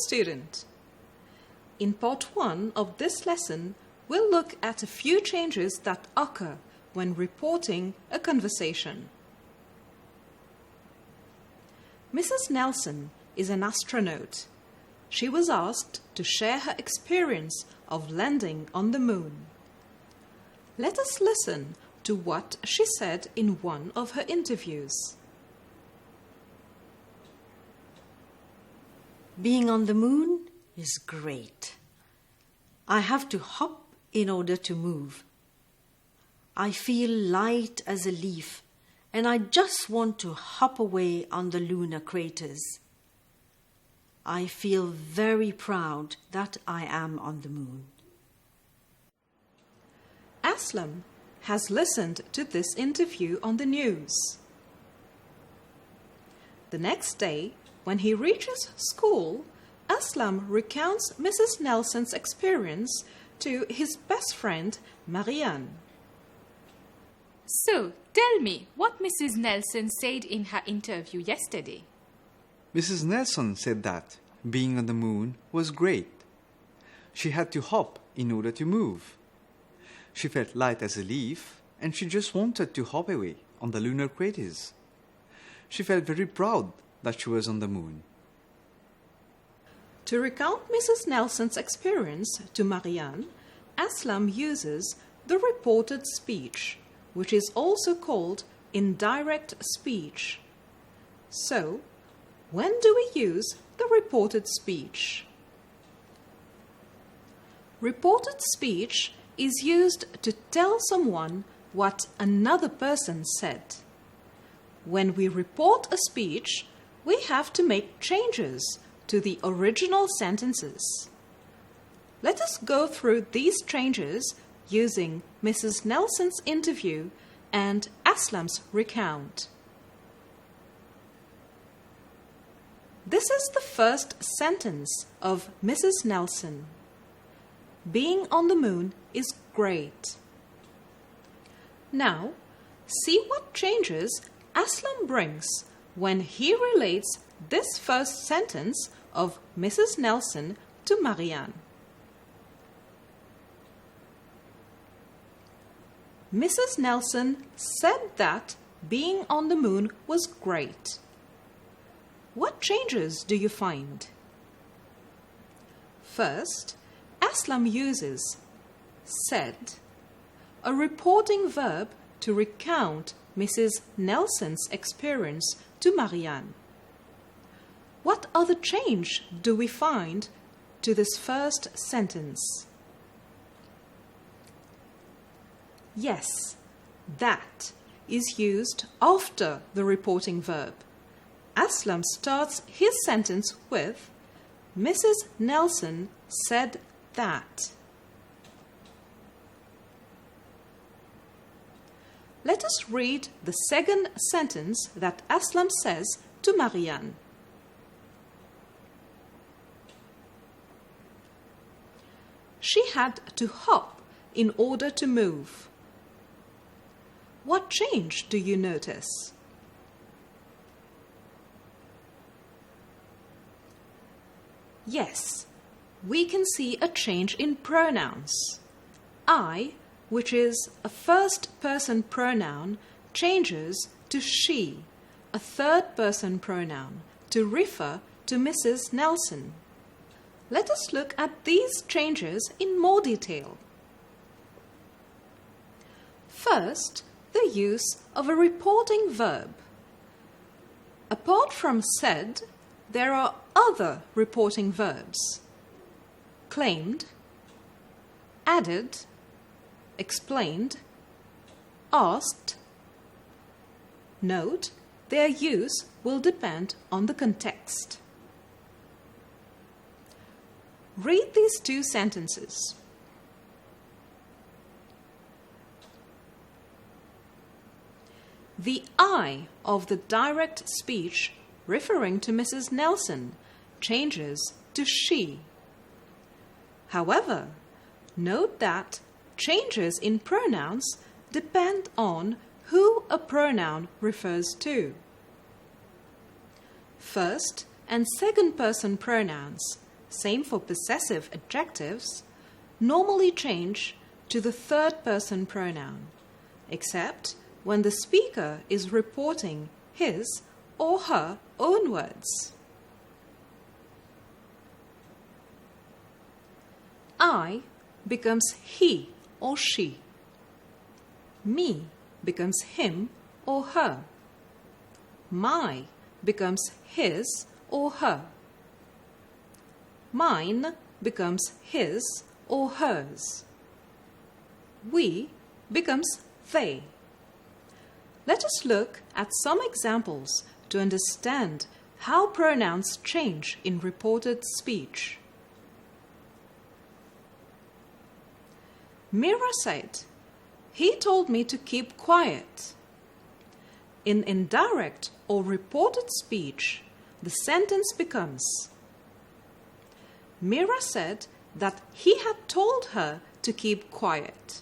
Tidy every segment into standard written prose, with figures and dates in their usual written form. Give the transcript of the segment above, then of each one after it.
student. In part 1 of this lesson, we'll look at a few changes that occur when reporting a conversation. Mrs. Nelson is an astronaut. She was asked to share her experience of landing on the moon. Let us listen to what she said in one of her interviews. Being on the moon is great. I have to hop in order to move. I feel light as a leaf, and I just want to hop away on the lunar craters. I feel very proud that I am on the moon. Aslam has listened to this interview on the news. The next day, when he reaches school, Aslam recounts Mrs. Nelson's experience to his best friend, Marianne. So, tell me what Mrs. Nelson said in her interview yesterday. Mrs. Nelson said that being on the moon was great. She had to hop in order to move. She felt light as a leaf, and she just wanted to hop away on the lunar craters. She felt very proud that she was on the moon. To recount Mrs. Nelson's experience to Marianne, Aslam uses the reported speech, which is also called indirect speech. So, when do we use the reported speech? Reported speech is used to tell someone what another person said. When we report a speech, we have to make changes to the original sentences. Let us go through these changes using Mrs. Nelson's interview and Aslam's recount. This is the first sentence of Mrs. Nelson. Being on the moon is great. Now, see what changes Aslam brings when he relates this first sentence of Mrs. Nelson to Marianne. Mrs. Nelson said that being on the moon was great. What changes do you find? First, Aslam uses said, a reporting verb to recount Mrs. Nelson's experience to Marianne. What other change do we find to this first sentence? Yes, that is used after the reporting verb. Aslam starts his sentence with, Mrs. Nelson said that. Let us read the second sentence that Aslam says to Marianne. She had to hop in order to move. What change do you notice? Yes, we can see a change in pronouns. I, which is a first-person pronoun, changes to she, a third-person pronoun, to refer to Mrs. Nelson. Let us look at these changes in more detail. First, the use of a reporting verb. Apart from said, there are other reporting verbs: claimed, added, explained, asked. Note, their use will depend on the context. Read these two sentences. The I of the direct speech referring to Mrs. Nelson changes to she. However, note that changes in pronouns depend on who a pronoun refers to. First and second person pronouns same for possessive adjectives, normally change to the third person pronoun, except when the speaker is reporting his or her own words. I becomes he or she. Me becomes him or her. My becomes his or her. Mine becomes his or hers. We becomes they. Let us look at some examples to understand how pronouns change in reported speech. Mira said, "He told me to keep quiet." In indirect or reported speech, the sentence becomes, Mira said that he had told her to keep quiet.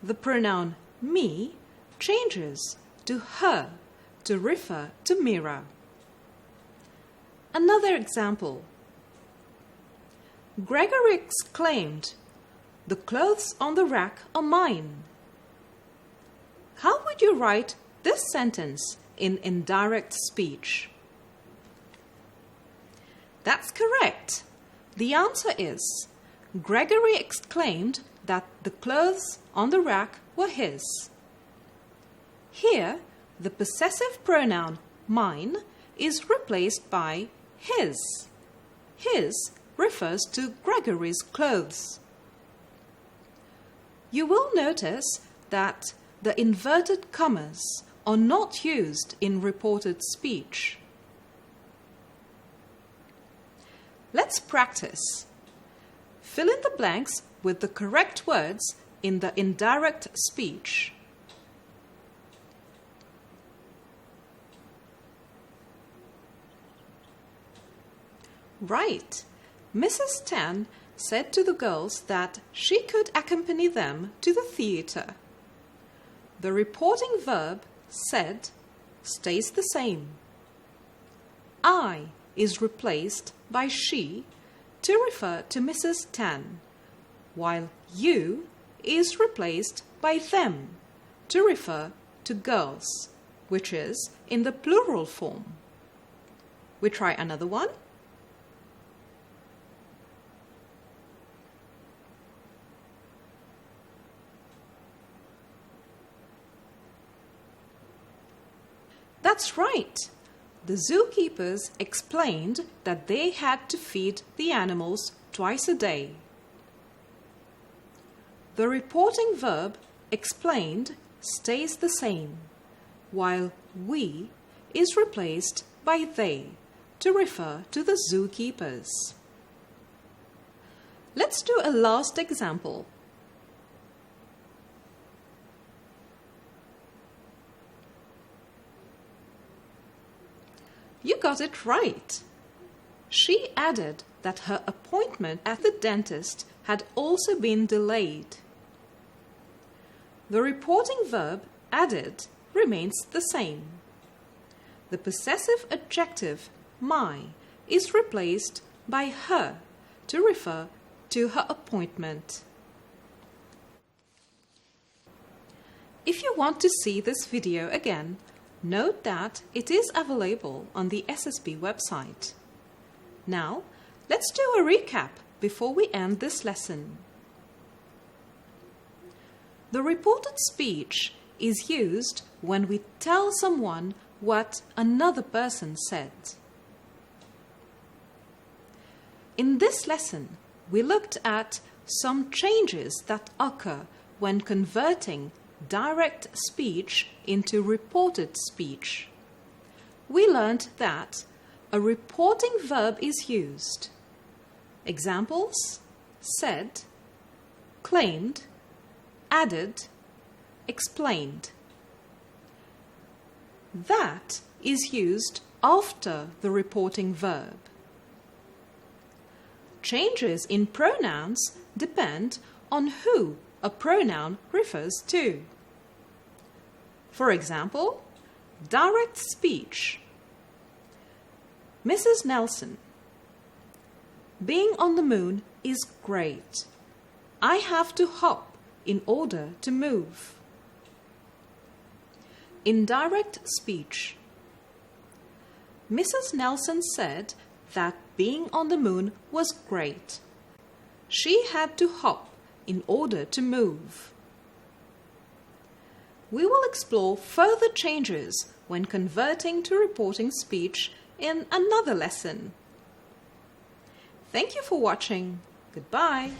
The pronoun me changes to her to refer to Mira. Another example. Gregory exclaimed, "The clothes on the rack are mine." How would you write this sentence in indirect speech? That's correct. The answer is, Gregory exclaimed that the clothes on the rack were his. Here, the possessive pronoun mine is replaced by his. His refers to Gregory's clothes. You will notice that the inverted commas are not used in reported speech. Let's practice. Fill in the blanks with the correct words in the indirect speech. Right. Mrs. Tan said to the girls that she could accompany them to the theatre. The reporting verb said stays the same. I is replaced by she to refer to Mrs. Tan, while you is replaced by them to refer to girls, which is in the plural form. We try another one. That's right. The zookeepers explained that they had to feed the animals twice a day. The reporting verb explained stays the same, while we is replaced by they to refer to the zookeepers. Let's do a last example. You got it right. She added that her appointment at the dentist had also been delayed. The reporting verb added remains the same. The possessive adjective my is replaced by her to refer to her appointment. If you want to see this video again, note that it is available on the SSB website. Now, let's do a recap before we end this lesson. The reported speech is used when we tell someone what another person said. In this lesson, we looked at some changes that occur when converting direct speech into reported speech. We learned that a reporting verb is used. Examples: said, claimed, added, explained. That is used after the reporting verb. Changes in pronouns depend on who a pronoun refers to. For example, direct speech. Mrs. Nelson Being on the moon is great. I have to hop in order to move. Indirect speech. Mrs. Nelson said that being on the moon was great. She had to hop in order to move. We will explore further changes when converting to reporting speech in another lesson. Thank you for watching. Goodbye.